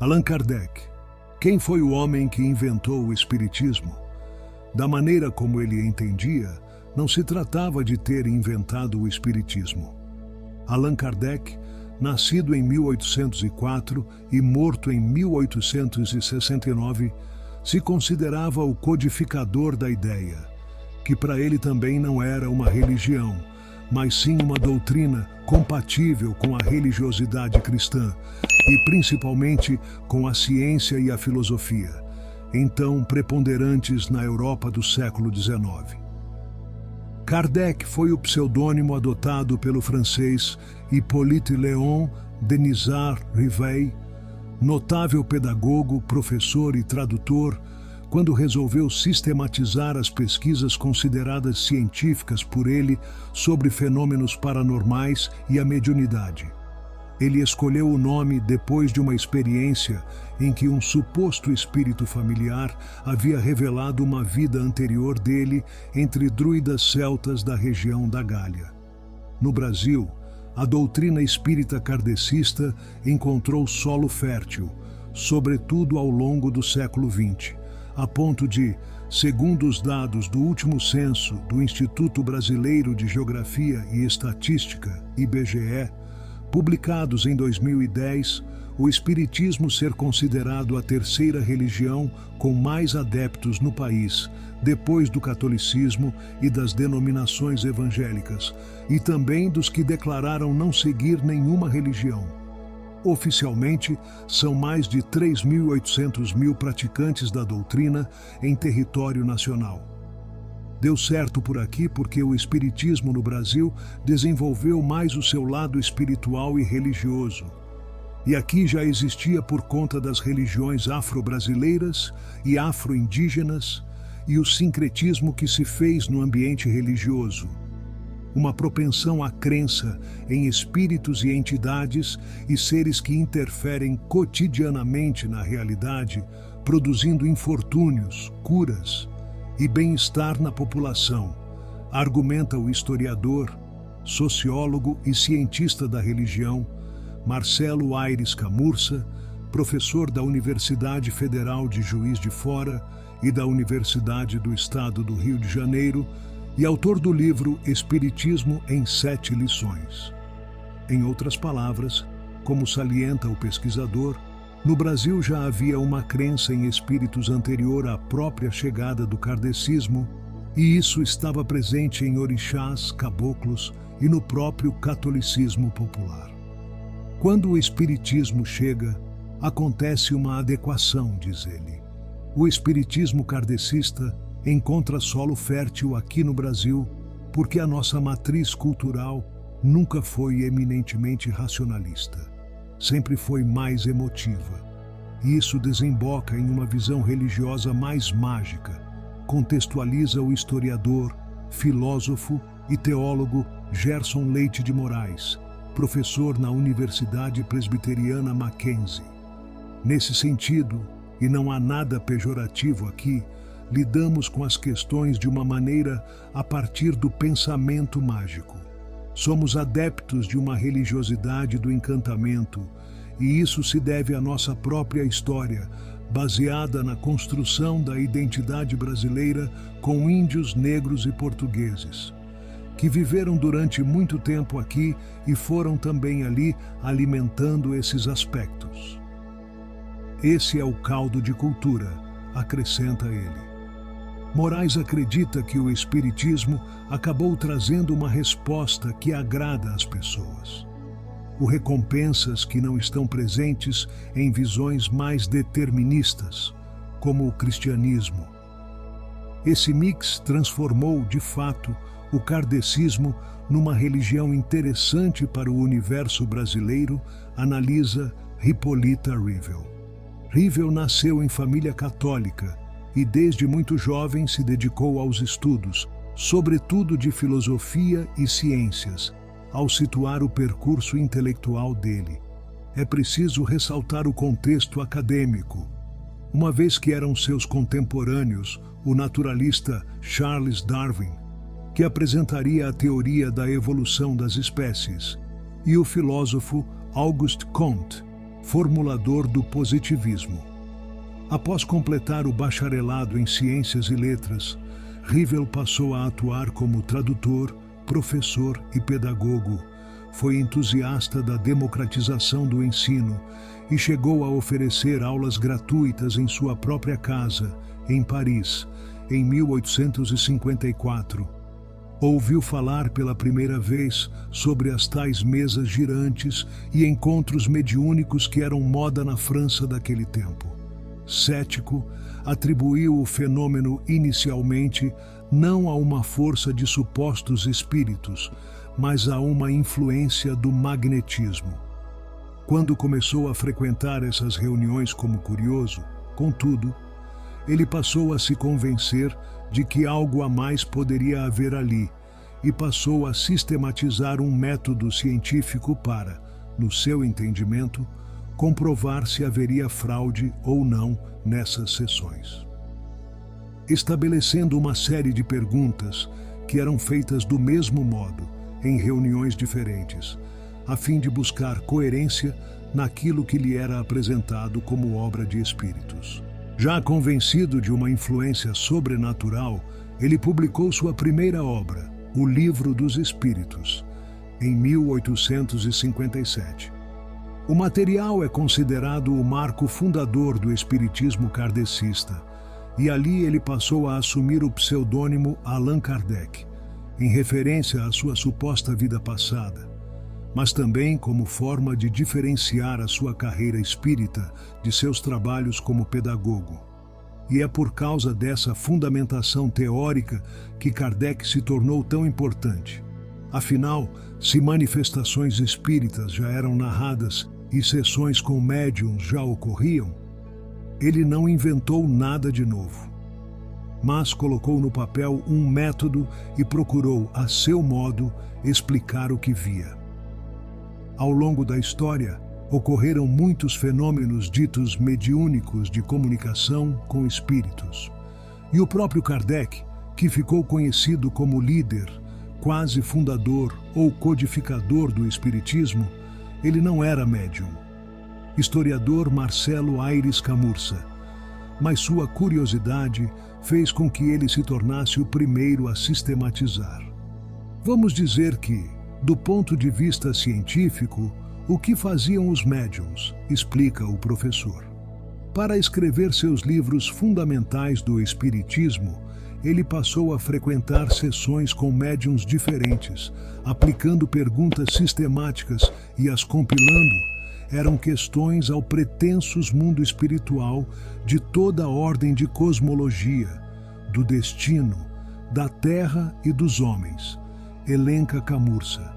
Allan Kardec. Quem foi o homem que inventou o Espiritismo? Da maneira como ele entendia, não se tratava de ter inventado o Espiritismo. Allan Kardec, nascido em 1804 e morto em 1869, se considerava o codificador da ideia, que para ele também não era uma religião, mas sim uma doutrina compatível com a religiosidade cristã e principalmente com a ciência e a filosofia, então preponderantes na Europa do século XIX. Kardec foi o pseudônimo adotado pelo francês Hippolyte Léon Denisard-Rivet, notável pedagogo, professor e tradutor, quando resolveu sistematizar as pesquisas consideradas científicas por ele sobre fenômenos paranormais e a mediunidade. Ele escolheu o nome depois de uma experiência em que um suposto espírito familiar havia revelado uma vida anterior dele entre druidas celtas da região da Gália. No Brasil, a doutrina espírita kardecista encontrou solo fértil, sobretudo ao longo do século XX, a ponto de, segundo os dados do último censo do Instituto Brasileiro de Geografia e Estatística, IBGE, publicados em 2010, o Espiritismo ser considerado a terceira religião com mais adeptos no país, depois do catolicismo e das denominações evangélicas, e também dos que declararam não seguir nenhuma religião. Oficialmente, são mais de 3.800.000 praticantes da doutrina em território nacional. Deu certo por aqui porque o Espiritismo no Brasil desenvolveu mais o seu lado espiritual e religioso. E aqui já existia por conta das religiões afro-brasileiras e afro-indígenas e o sincretismo que se fez no ambiente religioso. Uma propensão à crença em espíritos e entidades e seres que interferem cotidianamente na realidade, produzindo infortúnios, curas e bem-estar na população, argumenta o historiador, sociólogo e cientista da religião, Marcelo Aires Camurça, professor da Universidade Federal de Juiz de Fora e da Universidade do Estado do Rio de Janeiro, e autor do livro Espiritismo em 7 lições. Em outras palavras, como salienta o pesquisador, no Brasil já havia uma crença em espíritos anterior à própria chegada do kardecismo, e isso estava presente em orixás, caboclos e no próprio catolicismo popular. Quando o espiritismo chega, acontece uma adequação, diz ele. O espiritismo kardecista encontra solo fértil aqui no Brasil porque a nossa matriz cultural nunca foi eminentemente racionalista. Sempre foi mais emotiva. E isso desemboca em uma visão religiosa mais mágica, contextualiza o historiador, filósofo e teólogo Gerson Leite de Moraes, professor na Universidade Presbiteriana Mackenzie. Nesse sentido, e não há nada pejorativo aqui, lidamos com as questões de uma maneira a partir do pensamento mágico. Somos adeptos de uma religiosidade do encantamento, e isso se deve à nossa própria história, baseada na construção da identidade brasileira com índios, negros e portugueses, que viveram durante muito tempo aqui e foram também ali alimentando esses aspectos. Esse é o caldo de cultura, acrescenta ele. Moraes acredita que o Espiritismo acabou trazendo uma resposta que agrada às pessoas. O recompensas que não estão presentes em visões mais deterministas, como o cristianismo. Esse mix transformou, de fato, o kardecismo numa religião interessante para o universo brasileiro, analisa Hippolyta Rivel. Rivel nasceu em família católica e desde muito jovem se dedicou aos estudos, sobretudo de filosofia e ciências, ao situar o percurso intelectual dele. É preciso ressaltar o contexto acadêmico, uma vez que eram seus contemporâneos o naturalista Charles Darwin, que apresentaria a teoria da evolução das espécies, e o filósofo Auguste Comte, formulador do positivismo. Após completar o bacharelado em Ciências e Letras, Rivel passou a atuar como tradutor, professor e pedagogo. Foi entusiasta da democratização do ensino e chegou a oferecer aulas gratuitas em sua própria casa, em Paris, em 1854. Ouviu falar pela primeira vez sobre as tais mesas girantes e encontros mediúnicos que eram moda na França daquele tempo. Cético, atribuiu o fenômeno inicialmente não a uma força de supostos espíritos, mas a uma influência do magnetismo. Quando começou a frequentar essas reuniões como curioso, contudo, ele passou a se convencer de que algo a mais poderia haver ali e passou a sistematizar um método científico para, no seu entendimento, comprovar se haveria fraude ou não nessas sessões. Estabelecendo uma série de perguntas que eram feitas do mesmo modo, em reuniões diferentes, a fim de buscar coerência naquilo que lhe era apresentado como obra de espíritos. Já convencido de uma influência sobrenatural, ele publicou sua primeira obra, O Livro dos Espíritos, em 1857. O material é considerado o marco fundador do espiritismo kardecista, e ali ele passou a assumir o pseudônimo Allan Kardec, em referência à sua suposta vida passada, mas também como forma de diferenciar a sua carreira espírita de seus trabalhos como pedagogo. E é por causa dessa fundamentação teórica que Kardec se tornou tão importante. Afinal, se manifestações espíritas já eram narradas e sessões com médiuns já ocorriam, ele não inventou nada de novo, mas colocou no papel um método e procurou, a seu modo, explicar o que via. Ao longo da história, ocorreram muitos fenômenos ditos mediúnicos de comunicação com espíritos. E o próprio Kardec, que ficou conhecido como líder, quase fundador ou codificador do espiritismo, ele não era médium. Historiador Marcelo Aires Camurça, mas sua curiosidade fez com que ele se tornasse o primeiro a sistematizar. Vamos dizer que, do ponto de vista científico, o que faziam os médiuns, explica o professor. Para escrever seus livros fundamentais do espiritismo, ele passou a frequentar sessões com médiuns diferentes, aplicando perguntas sistemáticas e as compilando. Eram questões ao pretensos mundo espiritual de toda a ordem de cosmologia, do destino, da terra e dos homens, elenca Camurça.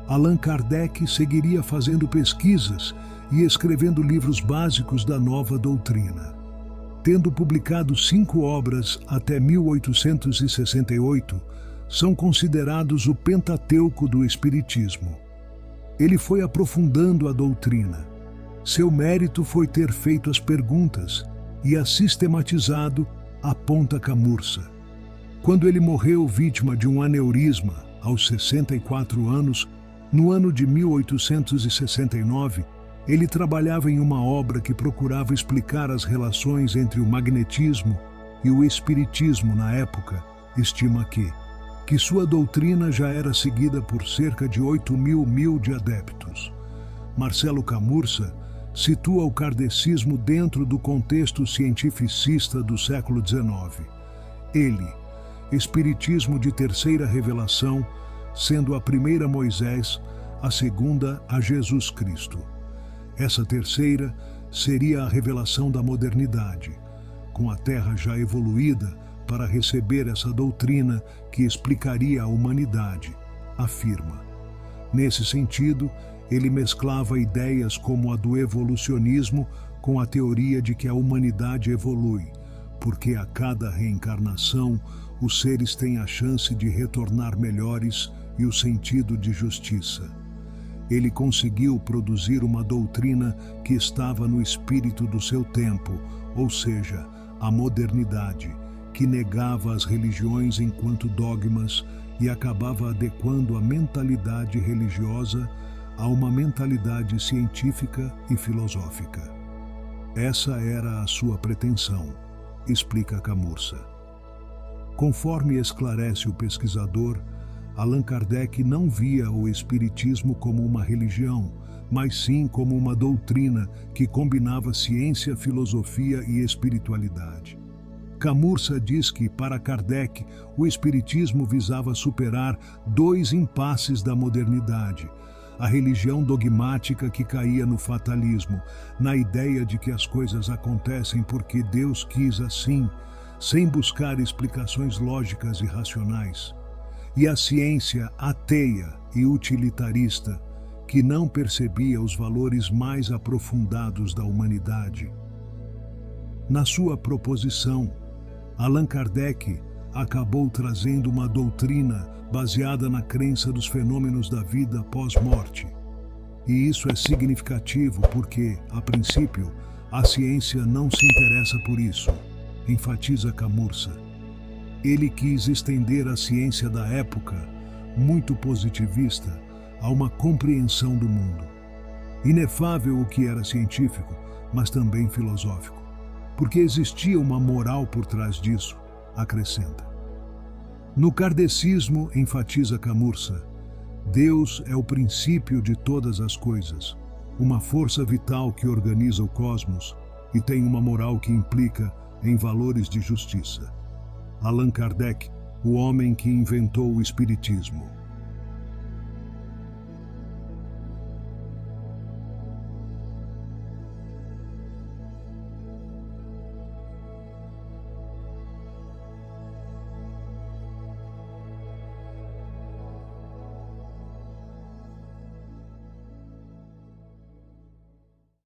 Allan Kardec seguiria fazendo pesquisas e escrevendo livros básicos da nova doutrina. Tendo publicado 5 obras até 1868, são considerados o Pentateuco do Espiritismo. Ele foi aprofundando a doutrina. Seu mérito foi ter feito as perguntas e as sistematizado, aponta Camurça. Quando ele morreu vítima de um aneurisma, aos 64 anos, no ano de 1869, ele trabalhava em uma obra que procurava explicar as relações entre o magnetismo e o espiritismo na época. Estima que sua doutrina já era seguida por cerca de 8.000 de adeptos. Marcelo Camurça situa o kardecismo dentro do contexto cientificista do século XIX. Ele, espiritismo de terceira revelação, sendo a primeira Moisés, a segunda a Jesus Cristo. Essa terceira seria a revelação da modernidade, com a Terra já evoluída para receber essa doutrina que explicaria a humanidade, afirma. Nesse sentido, ele mesclava ideias como a do evolucionismo com a teoria de que a humanidade evolui, porque a cada reencarnação os seres têm a chance de retornar melhores e o sentido de justiça. Ele conseguiu produzir uma doutrina que estava no espírito do seu tempo, ou seja, a modernidade, que negava as religiões enquanto dogmas e acabava adequando a mentalidade religiosa a uma mentalidade científica e filosófica. Essa era a sua pretensão, explica Camurça. Conforme esclarece o pesquisador, Allan Kardec não via o espiritismo como uma religião, mas sim como uma doutrina que combinava ciência, filosofia e espiritualidade. Camurça diz que, para Kardec, o espiritismo visava superar dois impasses da modernidade: a religião dogmática que caía no fatalismo, na ideia de que as coisas acontecem porque Deus quis assim, sem buscar explicações lógicas e racionais, e a ciência ateia e utilitarista, que não percebia os valores mais aprofundados da humanidade. Na sua proposição, Allan Kardec acabou trazendo uma doutrina baseada na crença dos fenômenos da vida pós-morte. E isso é significativo porque, a princípio, a ciência não se interessa por isso, enfatiza Camurça. Ele quis estender a ciência da época, muito positivista, a uma compreensão do mundo. Inefável o que era científico, mas também filosófico, porque existia uma moral por trás disso, acrescenta. No kardecismo, enfatiza Camurça, Deus é o princípio de todas as coisas, uma força vital que organiza o cosmos e tem uma moral que implica em valores de justiça. Allan Kardec, o homem que inventou o espiritismo.